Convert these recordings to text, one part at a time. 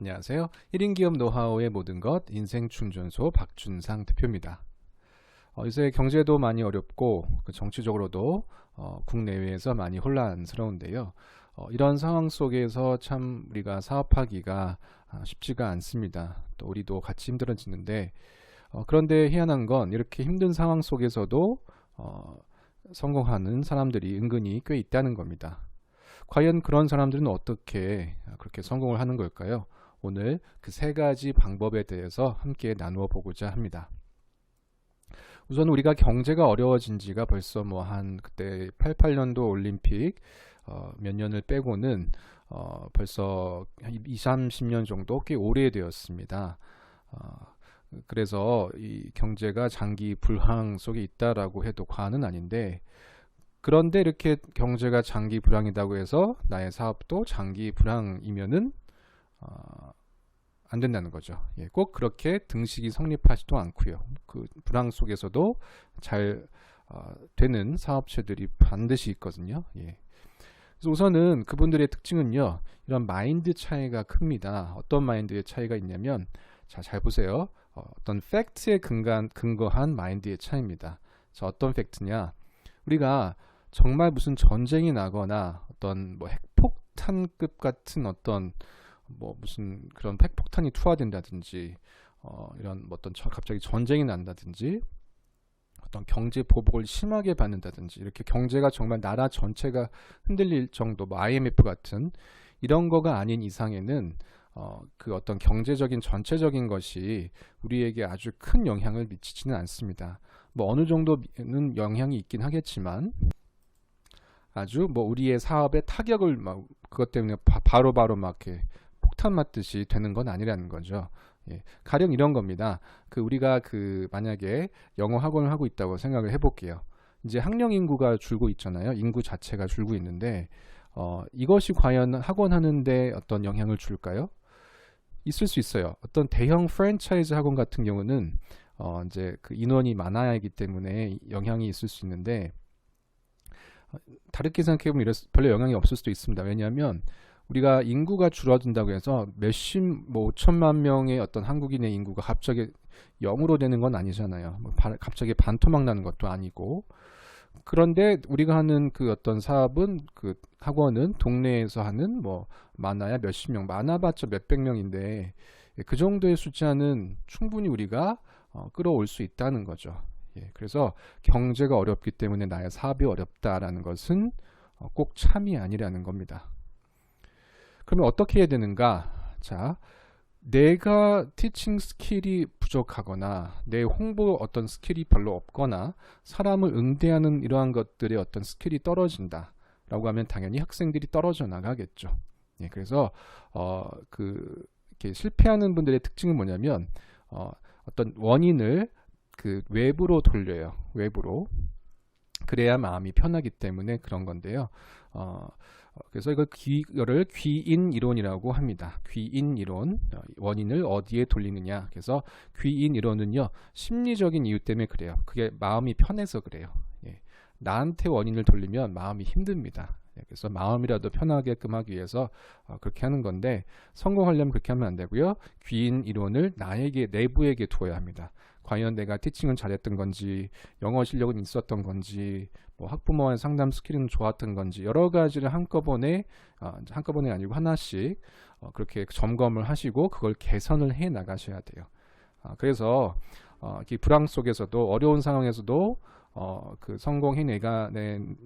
안녕하세요. 1인 기업 노하우의 모든 것 인생충전소 박준상 대표입니다. 요새 경제도 많이 어렵고 정치적으로도 국내외에서 많이 혼란스러운데요. 이런 상황 속에서 참 우리가 사업하기가 쉽지가 않습니다. 또 우리도 같이 힘들어지는데 그런데 희한한 건 이렇게 힘든 상황 속에서도 성공하는 사람들이 은근히 꽤 있다는 겁니다. 과연 그런 사람들은 어떻게 그렇게 성공을 하는 걸까요? 오늘 그 세 가지 방법에 대해서 함께 나누어 보고자 합니다. 우선 우리가 경제가 어려워진 지가 벌써 뭐 한 그때 88년도 올림픽 몇 년을 빼고는 벌써 20, 30년 정도 꽤 오래되었습니다. 그래서 이 경제가 장기 불황 속에 있다라고 해도 과언은 아닌데, 그런데 이렇게 경제가 장기 불황이라고 해서 나의 사업도 장기 불황이면은 안 된다는 거죠. 꼭 그렇게 등식이 성립하지도 않고요. 그 불황 속에서도 잘 되는 사업체들이 반드시 있거든요. 그래서 우선은 그분들의 특징은요, 이런 마인드 차이가 큽니다. 어떤 마인드의 차이가 있냐면, 자, 잘 보세요. 어떤 팩트에 근거한 마인드의 차이입니다. 자, 어떤 팩트냐? 우리가 정말 무슨 전쟁이 나거나 어떤 뭐 핵폭탄급 같은 어떤 뭐 무슨 그런 핵폭탄이 투하된다든지 이런 뭐 어떤 갑자기 전쟁이 난다든지 어떤 경제 보복을 심하게 받는다든지 이렇게 경제가 정말 나라 전체가 흔들릴 정도, 뭐 IMF 같은 이런 거가 아닌 이상에는 그 어떤 경제적인 전체적인 것이 우리에게 아주 큰 영향을 미치지는 않습니다. 뭐 어느 정도는 영향이 있긴 하겠지만 아주 뭐 우리의 사업에 타격을 막 그것 때문에 바로바로 막 이렇게 폭탄 맞듯이 되는 건 아니라는 거죠. 가령 이런 겁니다. 그 우리가 그 만약에 영어 학원을 하고 있다고 생각을 해볼게요. 이제 학령 인구가 줄고 있잖아요. 인구 자체가 줄고 있는데 이것이 과연 학원 하는데 어떤 영향을 줄까요? 있을 수 있어요. 어떤 대형 프랜차이즈 학원 같은 경우는 이제 그 인원이 많아야 하기 때문에 영향이 있을 수 있는데, 다르게 생각해보면 별로 영향이 없을 수도 있습니다. 왜냐하면 우리가 인구가 줄어든다고 해서 몇십, 뭐 5천만 명의 어떤 한국인의 인구가 갑자기 0으로 되는 건 아니잖아요. 뭐 갑자기 반토막 나는 것도 아니고. 그런데 우리가 하는 그 어떤 사업은, 그 학원은 동네에서 하는 뭐 많아야 몇십 명, 많아봤자 몇백 명인데 그 정도의 숫자는 충분히 우리가 끌어올 수 있다는 거죠. 그래서 경제가 어렵기 때문에 나의 사업이 어렵다라는 것은 꼭 참이 아니라는 겁니다. 그러면 어떻게 해야 되는가? 자, 내가 티칭 스킬이 부족하거나 내 홍보 어떤 스킬이 별로 없거나 사람을 응대하는 이러한 것들의 어떤 스킬이 떨어진다 라고 하면 당연히 학생들이 떨어져 나가겠죠. 그래서 이렇게 실패하는 분들의 특징은 뭐냐면 어떤 원인을 그 외부로 돌려요. 외부로. 그래야 마음이 편하기 때문에 그런 건데요. 그래서 이거를 귀인 이론이라고 합니다. 귀인 이론, 원인을 어디에 돌리느냐. 그래서 귀인 이론은요, 심리적인 이유 때문에 그래요. 그게 마음이 편해서 그래요. 나한테 원인을 돌리면 마음이 힘듭니다. 그래서 마음이라도 편하게끔 하기 위해서 그렇게 하는 건데, 성공하려면 그렇게 하면 안 되고요. 귀인 이론을 내부에게 두어야 합니다. 과연 내가 티칭은 잘했던 건지, 영어 실력은 있었던 건지, 뭐 학부모와의 상담 스킬은 좋았던 건지, 여러 가지를 한꺼번에 아니고 하나씩 그렇게 점검을 하시고 그걸 개선을 해 나가셔야 돼요. 그래서 이 불황 속에서도, 어려운 상황에서도 그 성공해내가는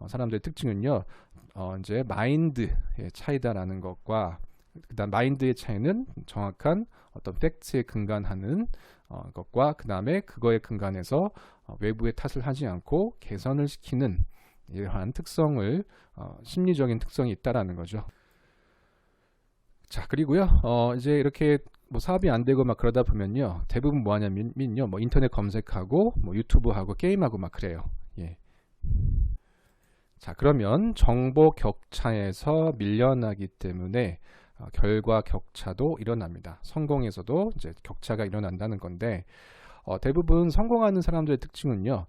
사람들의 특징은요, 이제 마인드의 차이다라는 것과, 그다음 마인드의 차이는 정확한 어떤 팩트에 근간하는 것과, 그 다음에 그거에 근간해서 외부의 탓을 하지 않고 개선을 시키는 이러한 특성을, 심리적인 특성이 있다라는 거죠. 자, 그리고요, 이제 이렇게 뭐 사업이 안 되고 막 그러다 보면요, 대부분 뭐 하냐면요, 뭐 인터넷 검색하고 뭐 유튜브 하고 게임하고 막 그래요. 자, 그러면 정보 격차에서 밀려나기 때문에 결과 격차도 일어납니다. 성공에서도 이제 격차가 일어난다는 건데, 대부분 성공하는 사람들의 특징은요,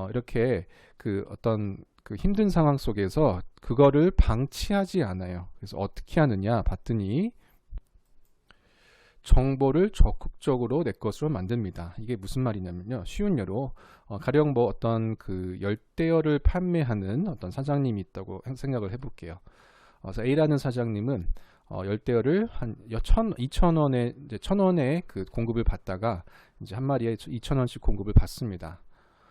이렇게 그 어떤 그 힘든 상황 속에서 그거를 방치하지 않아요. 그래서 어떻게 하느냐 봤더니 정보를 적극적으로 내 것으로 만듭니다. 이게 무슨 말이냐면요. 쉬운 예로 가령 뭐 어떤 그 열대어를 판매하는 어떤 사장님이 있다고 생각을 해볼게요. 그래서 A라는 사장님은 열대어를 한 2,000원에 이제 1,000원에 그 공급을 받다가 이제 한 마리에 2,000원씩 공급을 받습니다.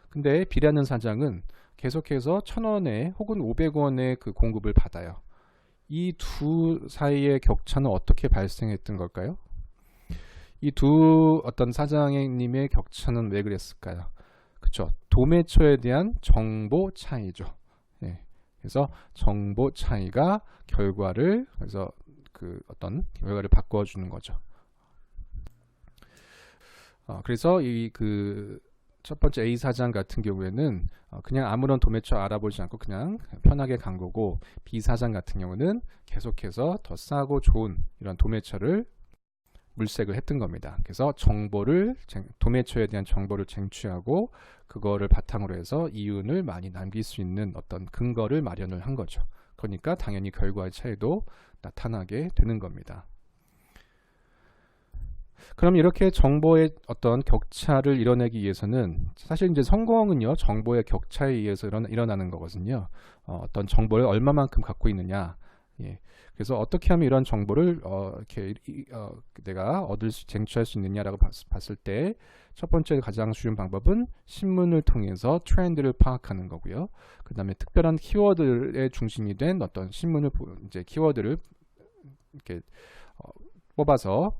근데 B라는 사장은 계속해서 1,000원에 혹은 500원에 그 공급을 받아요. 이 두 사이의 격차는 어떻게 발생했던 걸까요? 이 두 어떤 사장님의 격차는 왜 그랬을까요? 그쵸? 도매처에 대한 정보 차이죠. 예. 그래서 정보 차이가 그래서 그 어떤 결과를 바꿔주는 거죠. 그래서 이 그 첫 번째 A 사장 같은 경우에는 그냥 아무런 도매처 알아보지 않고 그냥 편하게 간 거고, B 사장 같은 경우는 계속해서 더 싸고 좋은 이런 도매처를 물색을 했던 겁니다. 그래서 도매처에 대한 정보를 쟁취하고 그거를 바탕으로 해서 이윤을 많이 남길 수 있는 어떤 근거를 마련을 한 거죠. 그러니까 당연히 결과의 차이도 나타나게 되는 겁니다. 그럼 이렇게 정보의 어떤 격차를 이뤄내기 위해서는 사실 이제 성공은요, 정보의 격차에 의해서 일어나는 거거든요. 어떤 정보를 얼마만큼 갖고 있느냐. 예. 그래서 어떻게 하면 이런 정보를 내가 쟁취할 수 있느냐라고 봤을 때 첫 번째 가장 쉬운 방법은 신문을 통해서 트렌드를 파악하는 거고요. 그 다음에 특별한 키워드의 중심이 된 어떤 이제 키워드를 이렇게 뽑아서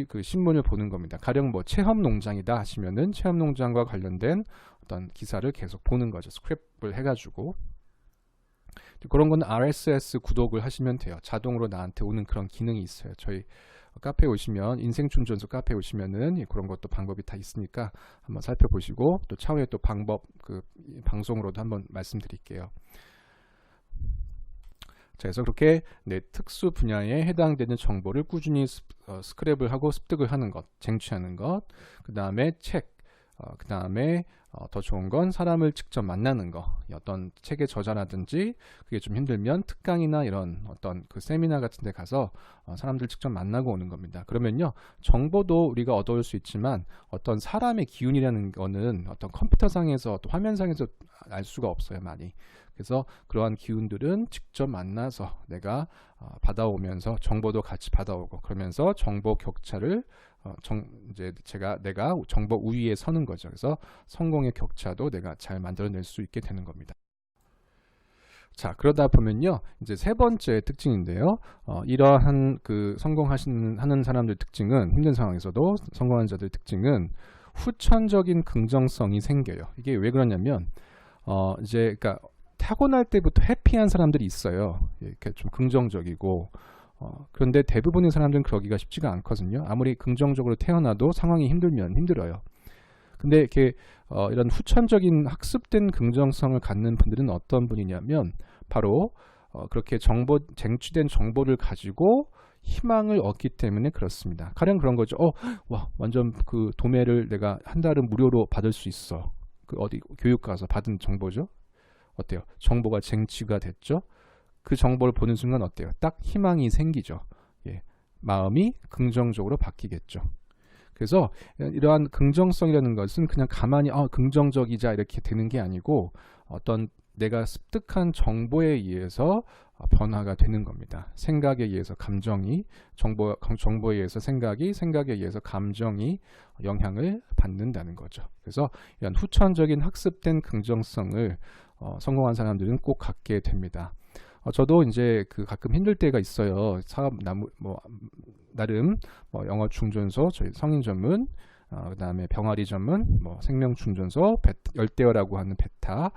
그 신문을 보는 겁니다. 가령 뭐 체험 농장이다 하시면은 체험 농장과 관련된 어떤 기사를 계속 보는 거죠. 스크립트를 해가지고. 그런 건 RSS 구독을 하시면 돼요. 자동으로 나한테 오는 그런 기능이 있어요. 저희 카페에 오시면, 인생충전소 카페에 오시면은 그런 것도 방법이 다 있으니까 한번 살펴보시고, 또 차후에 또 그 방송으로도 한번 말씀드릴게요. 자, 그래서 그렇게 내 특수 분야에 해당되는 정보를 꾸준히 스크랩을 하고 습득을 하는 것, 쟁취하는 것, 그 다음에 그 다음에 더 좋은 건 사람을 직접 만나는 거. 어떤 책의 저자라든지 그게 좀 힘들면 특강이나 이런 어떤 그 세미나 같은 데 가서 사람들 직접 만나고 오는 겁니다. 그러면요, 정보도 우리가 얻어올 수 있지만 어떤 사람의 기운이라는 거는 어떤 컴퓨터상에서 또 화면상에서 알 수가 없어요, 많이. 그래서 그러한 기운들은 직접 만나서 내가 받아오면서 정보도 같이 받아오고, 그러면서 정보 격차를 이제 내가 정보 우위에 서는 거죠. 그래서 성공의 격차도 내가 잘 만들어낼 수 있게 되는 겁니다. 자, 그러다 보면요, 이제 세 번째 특징인데요. 이러한 그 하는 사람들 특징은, 힘든 상황에서도 성공하는 자들 특징은 후천적인 긍정성이 생겨요. 이게 왜 그러냐면, 이제 그러니까 타고날 때부터 해피한 사람들이 있어요. 이렇게 좀 긍정적이고. 그런데 대부분의 사람들은 그러기가 쉽지가 않거든요. 아무리 긍정적으로 태어나도 상황이 힘들면 힘들어요. 근데 이렇게 이런 후천적인 학습된 긍정성을 갖는 분들은 어떤 분이냐면, 바로 그렇게 쟁취된 정보를 가지고 희망을 얻기 때문에 그렇습니다. 가령 그런 거죠. 와, 완전 그 도매를 내가 한 달은 무료로 받을 수 있어. 그 어디 교육 가서 받은 정보죠. 어때요? 정보가 쟁취가 됐죠. 그 정보를 보는 순간 어때요? 딱 희망이 생기죠. 예, 마음이 긍정적으로 바뀌겠죠. 그래서 이러한 긍정성이라는 것은 그냥 가만히 긍정적이자 이렇게 되는 게 아니고, 어떤 내가 습득한 정보에 의해서 변화가 되는 겁니다. 생각에 의해서 감정이, 정보에 의해서 생각에 의해서 감정이 영향을 받는다는 거죠. 그래서 이런 후천적인 학습된 긍정성을 성공한 사람들은 꼭 갖게 됩니다. 저도 이제 가끔 힘들 때가 있어요. 나름 영어 충전소, 저희 성인 전문, 그 다음에 병아리 전문, 생명 충전소, 열대어라고 하는 베타,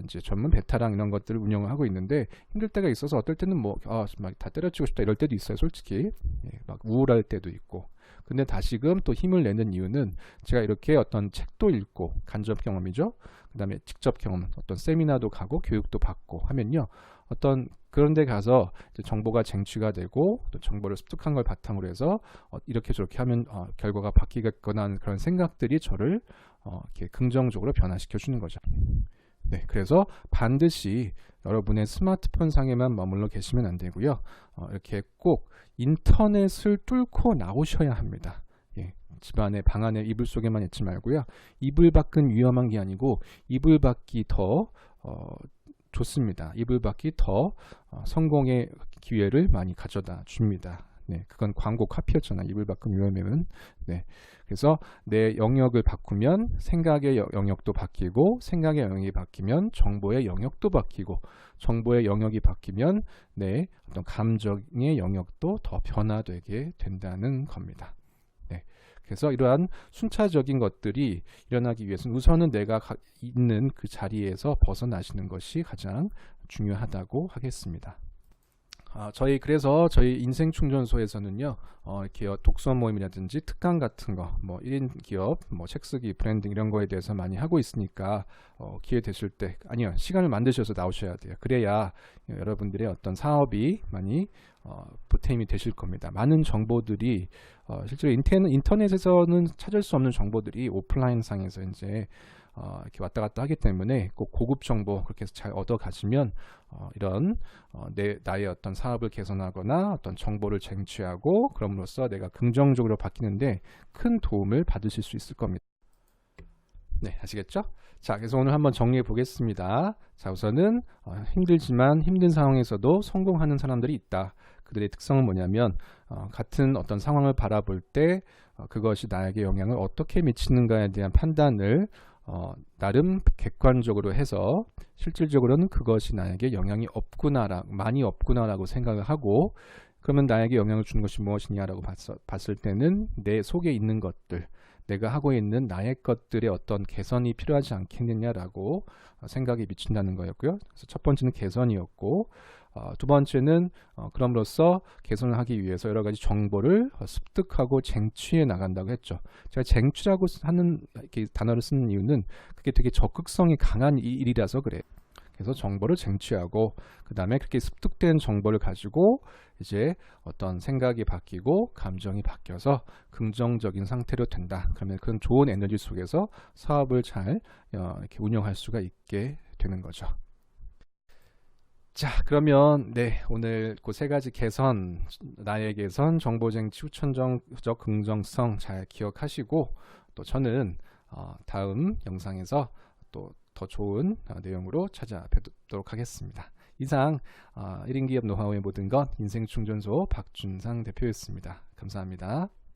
이제 전문 베타랑 이런 것들을 운영을 하고 있는데, 힘들 때가 있어서 어떨 때는 막 다 때려치고 싶다 이럴 때도 있어요, 솔직히. 예, 막 우울할 때도 있고. 근데 다시금 또 힘을 내는 이유는, 제가 이렇게 어떤 책도 읽고, 간접 경험이죠. 그 다음에 직접 경험, 어떤 세미나도 가고 교육도 받고 하면요, 어떤 그런 데 가서 이제 정보가 쟁취가 되고, 또 정보를 습득한 걸 바탕으로 해서 이렇게 저렇게 하면 결과가 바뀌겠거나 하는 그런 생각들이 저를 이렇게 긍정적으로 변화시켜 주는 거죠. 네, 그래서 반드시 여러분의 스마트폰 상에만 머물러 계시면 안 되고요. 이렇게 꼭 인터넷을 뚫고 나오셔야 합니다. 예, 집안에 방 안에 이불 속에만 있지 말고요. 이불 밖은 위험한 게 아니고 이불 밖이 더 좋습니다. 이불 밖이 더 성공의 기회를 많이 가져다 줍니다. 네, 그건 광고 카피였잖아. 이불 밖은 위험해는. 네, 그래서 내 영역을 바꾸면 생각의 영역도 바뀌고, 생각의 영역이 바뀌면 정보의 영역도 바뀌고, 정보의 영역이 바뀌면 내 어떤 감정의 영역도 더 변화되게 된다는 겁니다. 네, 그래서 이러한 순차적인 것들이 일어나기 위해서는 우선은 내가 있는 그 자리에서 벗어나시는 것이 가장 중요하다고 하겠습니다. 그래서 저희 인생충전소에서는요, 이렇게 독서 모임이라든지 특강 같은 거, 뭐 1인 기업, 뭐 책 쓰기, 브랜딩 이런 거에 대해서 많이 하고 있으니까, 기회 되실 때, 아니요, 시간을 만드셔서 나오셔야 돼요. 그래야 여러분들의 어떤 사업이 많이, 보탬이 되실 겁니다. 많은 정보들이, 실제로 인터넷에서는 찾을 수 없는 정보들이 오프라인 상에서 이제, 이렇게 왔다 갔다 하기 때문에 꼭 고급 정보 그렇게 해서 잘 얻어 가시면 이런 나의 어떤 사업을 개선하거나 어떤 정보를 쟁취하고 그럼으로써 내가 긍정적으로 바뀌는데 큰 도움을 받으실 수 있을 겁니다. 네, 아시겠죠? 자, 그래서 오늘 한번 정리해 보겠습니다. 자, 우선은 힘들지만 힘든 상황에서도 성공하는 사람들이 있다. 그들의 특성은 뭐냐면 같은 어떤 상황을 바라볼 때 그것이 나에게 영향을 어떻게 미치는가에 대한 판단을 나름 객관적으로 해서 실질적으로는 그것이 나에게 영향이 많이 없구나라고 생각을 하고, 그러면 나에게 영향을 주는 것이 무엇이냐라고 봤을 때는 내 속에 있는 것들, 내가 하고 있는 나의 것들의 어떤 개선이 필요하지 않겠느냐라고 생각이 미친다는 거였고요. 그래서 첫 번째는 개선이었고, 두 번째는 그럼으로써 개선을 하기 위해서 여러 가지 정보를 습득하고 쟁취해 나간다고 했죠. 제가 쟁취라고 하는 이렇게 단어를 쓰는 이유는 그게 되게 적극성이 강한 일이라서 그래요. 그래서 정보를 쟁취하고 그 다음에 그렇게 습득된 정보를 가지고 이제 어떤 생각이 바뀌고 감정이 바뀌어서 긍정적인 상태로 된다. 그러면 그런 좋은 에너지 속에서 사업을 잘 이렇게 운영할 수가 있게 되는 거죠. 자, 그러면 네, 오늘 그 세 가지 개선, 나의 개선, 정보쟁취, 후천적 긍정성 잘 기억하시고, 또 저는 다음 영상에서 또 더 좋은 내용으로 찾아뵙도록 하겠습니다. 이상 1인 기업 노하우의 모든 것 인생충전소 박준상 대표였습니다. 감사합니다.